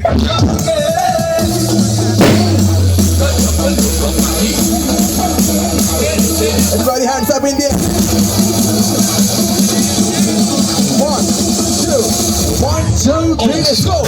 Everybody hands up in the air. 1, 2, 1, 2, 3, let's go.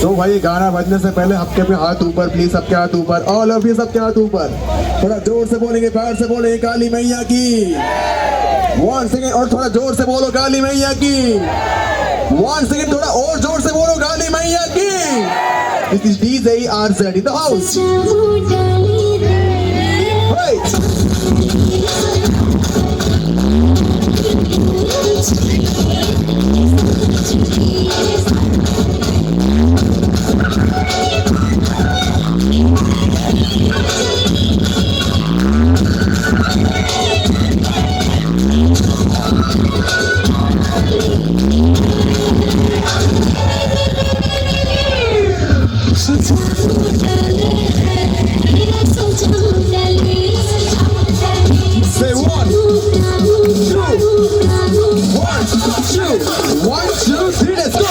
तो भाई गाना बजने से पहले सबके अपने हाथ ऊपर प्लीज, सबके हाथ ऊपर, ऑल ऑफ यू सबके हाथ ऊपर। थोड़ा जोर से बोलेंगे, प्यार से बोलेंगे काली मैया की। 1 सेकेंड और थोड़ा जोर से बोलो काली मैया की। 1 सेकेंड थोड़ा और जोर से बोलो काली मैया की। This is DJ RZ in the house. Say 1, 2, 1, 2, 3, let's go.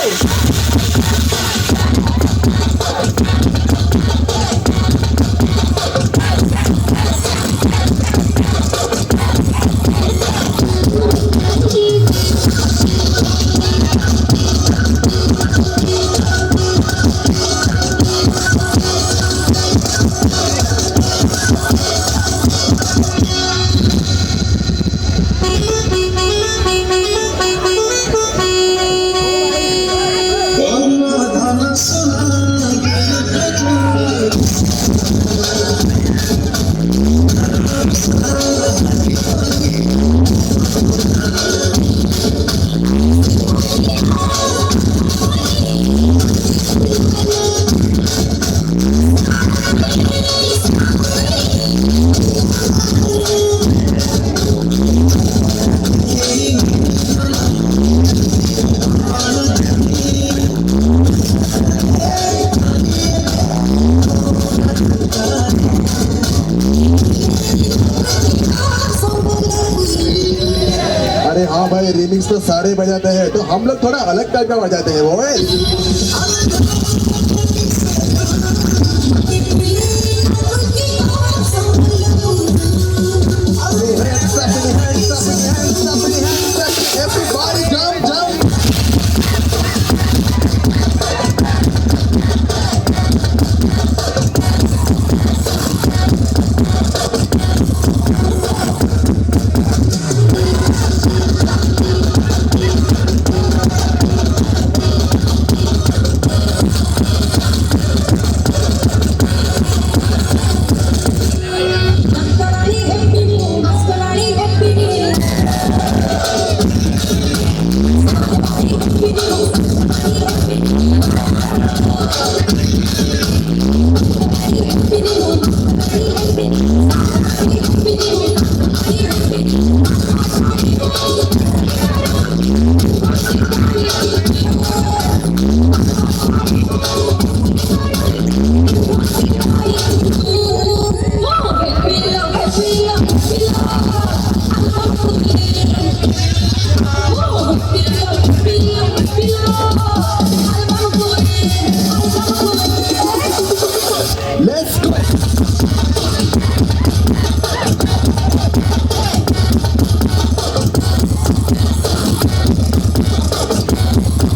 अरे हाँ भाई, रिमिक्स तो सारे बजाते हैं, तो हम लोग थोड़ा अलग टाइप का बजाते हैं वो।